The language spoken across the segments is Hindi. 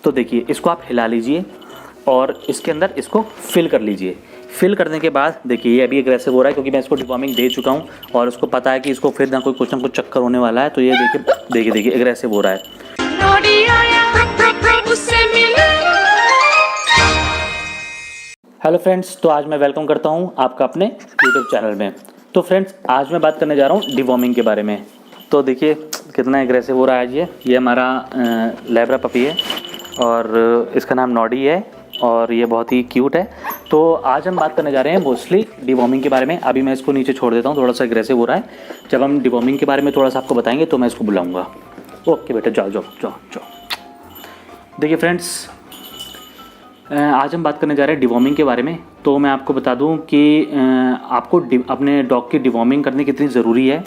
तो देखिए इसको आप हिला लीजिए और इसके अंदर इसको फिल कर लीजिए। फिल करने के बाद देखिए ये अभी एग्रेसिव हो रहा है क्योंकि मैं इसको डिवॉर्मिंग दे चुका हूँ और उसको पता है कि इसको फिर ना कुछ ना कुछ चक्कर होने वाला है। तो ये देखिए एग्रेसिव हो रहा है। हेलो फ्रेंड्स, तो आज मैं वेलकम करता हूँ आपका अपने यूट्यूब चैनल में। तो फ्रेंड्स आज मैं बात करने जा रहा हूँ डिवॉर्मिंग के बारे में। तो देखिए कितना एग्रेसिव हो रहा है ये हमारा लैब्रा पपी है और इसका नाम नॉडी है और ये बहुत ही क्यूट है। तो आज हम बात करने जा रहे हैं मोस्टली डिवॉर्मिंग के बारे में। अभी मैं इसको नीचे छोड़ देता हूँ, थोड़ा सा एग्रेसिव हो रहा है। जब हम डिवॉर्मिंग के बारे में थोड़ा सा आपको बताएंगे तो मैं इसको बुलाऊँगा। ओके बेटा, जाओ। देखिए फ्रेंड्स आज हम बात करने जा रहे हैं डिवॉर्मिंग के बारे में। तो मैं आपको बता दूं कि आपको अपने डॉग की डिवॉर्मिंग करनी कितनी ज़रूरी है,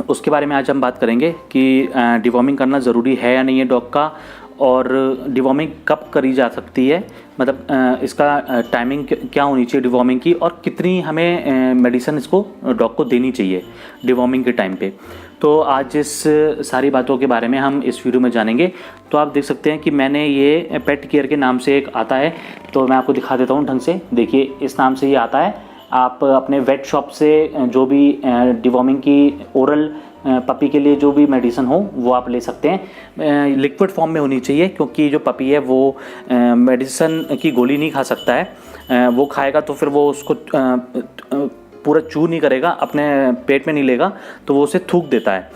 उसके बारे में आज हम बात करेंगे कि डिवॉर्मिंग करना ज़रूरी है या नहीं है डॉग का, और डिवॉर्मिंग कब करी जा सकती है, मतलब इसका टाइमिंग क्या होनी चाहिए डिवॉर्मिंग की, और कितनी हमें मेडिसिन इसको डॉग को देनी चाहिए डिवॉर्मिंग के टाइम पे। तो आज इस सारी बातों के बारे में हम इस वीडियो में जानेंगे। तो आप देख सकते हैं कि मैंने ये पेट केयर के नाम से एक आता है, तो मैं आपको दिखा देता हूँ ढंग से। देखिए इस नाम से ये आता है। आप अपने वेट शॉप से जो भी डिवॉर्मिंग की ओरल पपी के लिए जो भी मेडिसिन हो वो आप ले सकते हैं। लिक्विड फॉर्म में होनी चाहिए क्योंकि जो पपी है वो मेडिसिन की गोली नहीं खा सकता है। वो खाएगा तो फिर वो उसको पूरा चू नहीं करेगा, अपने पेट में नहीं लेगा, तो वो उसे थूक देता है।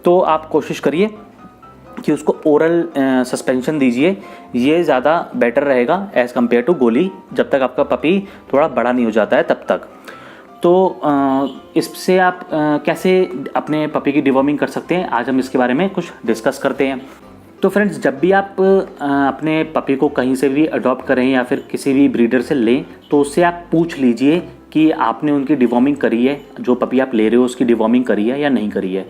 तो आप कोशिश करिए कि उसको ओरल सस्पेंशन दीजिए, ये ज़्यादा बेटर रहेगा एज़ कम्पेयर टू गोली, जब तक आपका पपी थोड़ा बड़ा नहीं हो जाता है तब तक। तो इससे आप कैसे अपने पपी की डिवॉर्मिंग कर सकते हैं, आज हम इसके बारे में कुछ डिस्कस करते हैं। तो फ्रेंड्स जब भी आप अपने पपी को कहीं से भी अडॉप्ट करें या फिर किसी भी ब्रीडर से लें तो उससे आप पूछ लीजिए कि आपने उनकी डिवॉर्मिंग करी है, जो पपी आप ले रहे हो उसकी डिवॉर्मिंग करी है या नहीं करी है।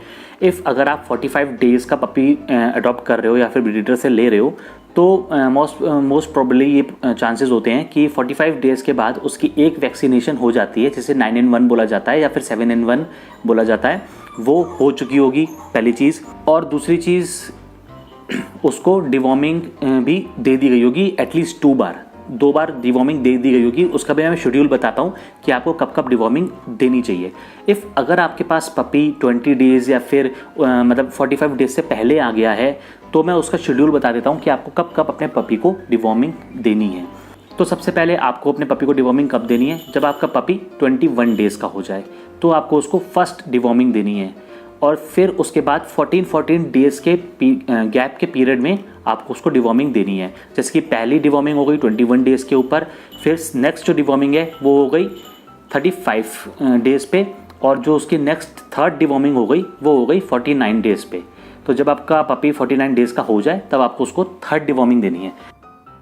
अगर आप 45 डेज़ का पपी अडॉप्ट कर रहे हो या फिर ब्रीडर से ले रहे हो तो मोस्ट प्रोबेबली ये चांसेस होते हैं कि 45 डेज़ के बाद उसकी एक वैक्सीनेशन हो जाती है, जिसे 9-in-1 बोला जाता है या फिर 7-in-1 बोला जाता है, वो हो चुकी होगी पहली चीज़। और दूसरी चीज़ उसको डिवॉर्मिंग भी दे दी गई होगी एटलीस्ट 2 बार डिवॉर्मिंग दे दी गई होगी। उसका भी मैं शेड्यूल बताता हूँ कि आपको कब कब डिवॉर्मिंग देनी चाहिए। अगर आपके पास पपी 20 डेज़ या फिर मतलब 45 डेज़ से पहले आ गया है तो मैं उसका शेड्यूल बता देता हूँ कि आपको कब कब अपने पपी को डिवॉर्मिंग देनी है। तो सबसे पहले आपको अपने पपी को डिवॉर्मिंग कब देनी है, जब आपका पपी 21 डेज़ का हो जाए तो आपको उसको फर्स्ट डिवॉर्मिंग देनी है। और फिर उसके बाद 14 डेज़ के गैप के पीरियड में आपको उसको डिवॉर्मिंग देनी है। जैसे कि पहली डिवॉर्मिंग हो गई 21 डेज़ के ऊपर, फिर नेक्स्ट जो डिवॉर्मिंग है वो हो गई 35 डेज़ पे, और जो उसकी नेक्स्ट थर्ड डिवॉर्मिंग हो गई वो हो गई 49 डेज़ पे। तो जब आपका पपी 49 डेज़ का हो जाए तब आपको उसको थर्ड डिवॉर्मिंग देनी है।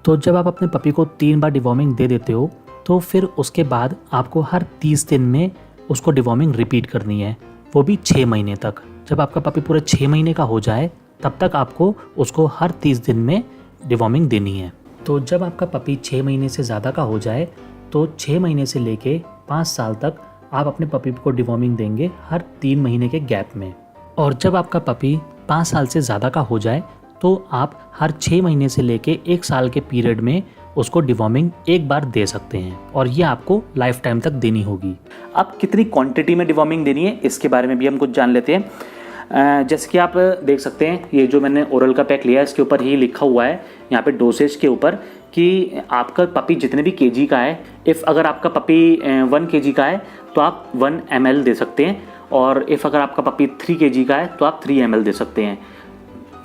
तो जब आप अपने पपी को 3 बार डिवॉर्मिंग दे देते हो तो फिर उसके बाद आपको हर 30 दिन में उसको डिवॉर्मिंग रिपीट करनी है, वो भी 6 महीने तक। जब आपका पपी पूरे 6 महीने का हो जाए तब तक आपको उसको हर 30 दिन में डिवॉर्मिंग देनी है। तो जब आपका पपी 6 महीने से ज़्यादा का हो जाए तो 6 महीने से लेके 5 साल तक आप अपने पपी को डिवॉर्मिंग देंगे हर 3 महीने के गैप में। और जब आपका पपी 5 साल से ज़्यादा का हो जाए तो आप हर 6 महीने से लेके 1 साल के पीरियड में उसको डिवॉर्मिंग एक बार दे सकते हैं, और ये आपको लाइफ टाइम तक देनी होगी। अब कितनी क्वांटिटी में डिवॉर्मिंग देनी है इसके बारे में भी हम कुछ जान लेते हैं। जैसे कि आप देख सकते हैं ये जो मैंने ओरल का पैक लिया है इसके ऊपर ही लिखा हुआ है यहाँ पे डोसेज के ऊपर कि आपका पपी जितने भी केजी का है, अगर आपका पपी 1 केजी का है तो आप 1 ml दे सकते हैं, और अगर आपका पपी 3 केजी का है तो आप 3 ml दे सकते हैं।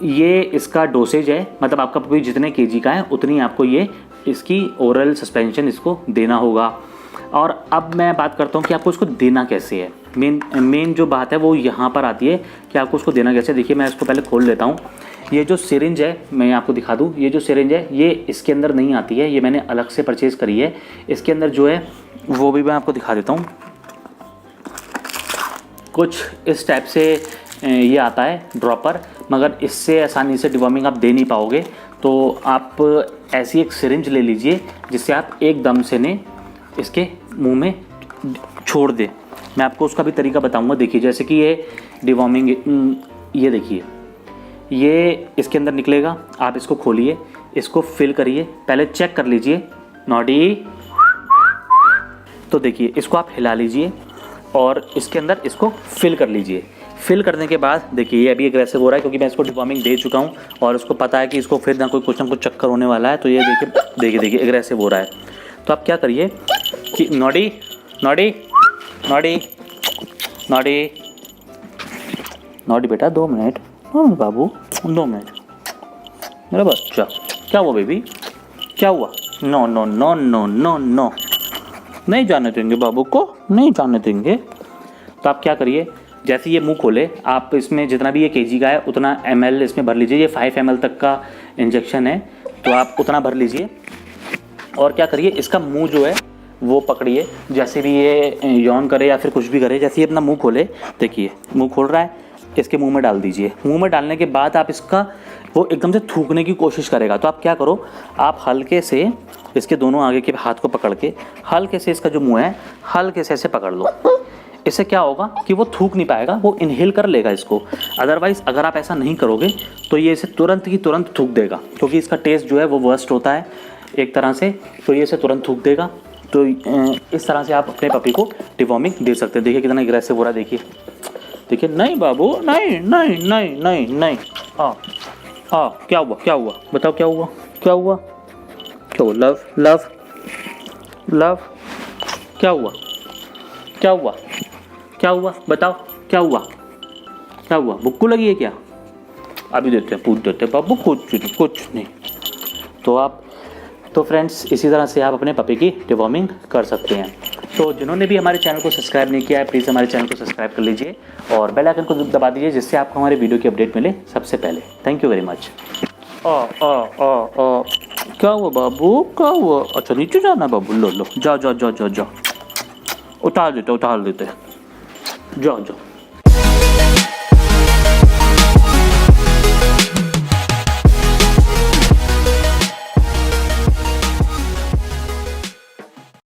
ये इसका डोसेज है, मतलब आपका पपी जितने केजी का है उतनी आपको ये इसकी ओरल सस्पेंशन इसको देना होगा। और अब मैं बात करता हूँ कि आपको इसको देना कैसे है। मेन जो बात है वो यहाँ पर आती है कि आपको उसको देना कैसे। देखिए मैं इसको पहले खोल लेता हूँ। ये जो सिरिंज है मैं आपको दिखा दूँ, ये जो सिरिंज है ये इसके अंदर नहीं आती है, ये मैंने अलग से परचेज़ करी है। इसके अंदर जो है वो भी मैं आपको दिखा देता हूँ। कुछ इस टाइप से ये आता है ड्रॉपर, मगर इससे आसानी से डिवॉर्मिंग आप दे नहीं पाओगे। तो आप ऐसी एक सिरिंज ले लीजिए जिससे आप एकदम से ने इसके मुंह में छोड़ दे। मैं आपको उसका भी तरीका बताऊंगा। देखिए जैसे कि ये डिवॉर्मिंग, ये देखिए ये इसके अंदर निकलेगा। आप इसको खोलिए, इसको फिल करिए, पहले चेक कर लीजिए नॉडी। तो देखिए इसको आप हिला लीजिए और इसके अंदर इसको फिल कर लीजिए। फिल करने के बाद देखिए ये अभी एग्रेसिव हो रहा है क्योंकि मैं इसको डिवॉर्मिंग दे चुका हूँ और उसको पता है कि इसको फिर ना कुछ ना कुछ चक्कर होने वाला है। तो ये देखिए एग्रेसिव हो रहा है। तो आप क्या करिए कि Noddy Noddy Noddy Noddy Noddy बेटा 2 मिनट, बाबू 2 मिनट, मेरा बच्चा। क्या हुआ बेबी, क्या हुआ? No no no no no no, नहीं जाने देंगे बाबू को, नहीं जाने देंगे। तो आप क्या करिए, जैसे ये मुंह खोले आप इसमें जितना भी ये केजी का है उतना ml इसमें भर लीजिए। ये 5 ml तक का इंजेक्शन है तो आप उतना भर लीजिए। और क्या करिए, इसका मुंह जो है वो पकड़िए, जैसे भी ये यौन करे या फिर कुछ भी करे, जैसे ये अपना मुंह खोले, देखिए मुंह खोल रहा है, इसके मुंह में डाल दीजिए। मुंह में डालने के बाद आप इसका वो एकदम से थूकने की कोशिश करेगा। तो आप क्या करो, आप हल्के से इसके दोनों आगे के हाथ को पकड़ के हल्के से इसका जो मुंह है हल्के से ऐसे पकड़ लो। इससे क्या होगा कि वो थूक नहीं पाएगा, वो इनहेल कर लेगा इसको। अदरवाइज़ अगर आप ऐसा नहीं करोगे तो ये इसे तुरंत की तुरंत थूक देगा, क्योंकि इसका टेस्ट जो है वो वर्स्ट होता है एक तरह से। तो ये इसे तुरंत थूक देगा। तो इस तरह से आप अपने पपी को डिवॉर्मिंग दे सकते हैं। देखिए कितना एग्रेसिव हो रहा है, देखिए देखिए। नहीं बाबू, नहीं नहीं नहीं नहीं नहीं। क्या हुआ, क्या हुआ, बताओ क्या हुआ, क्या हुआ, क्या हुआ? लव लव लव, क्या हुआ, क्या हुआ, क्या हुआ, बताओ क्या हुआ, क्या हुआ? बुक्कू लगी है क्या? अभी देते हैं, पूछ देते हैं बाबू। कुछ नहीं। तो फ्रेंड्स इसी तरह से आप अपने पपी की डिवॉर्मिंग कर सकते हैं। तो जिन्होंने भी हमारे चैनल को सब्सक्राइब नहीं किया है प्लीज़ हमारे चैनल को सब्सक्राइब कर लीजिए और बेल आइकन को दबा दीजिए, जिससे आपको हमारे वीडियो की अपडेट मिले सबसे पहले। Thank you very much. क्या हुआ बाबू, क्या हुआ? अच्छा नीचे जाना बाबू, लो लो, जाओ जाओ जाओ जाओ जाओ, उतार देते जाओ जाओ।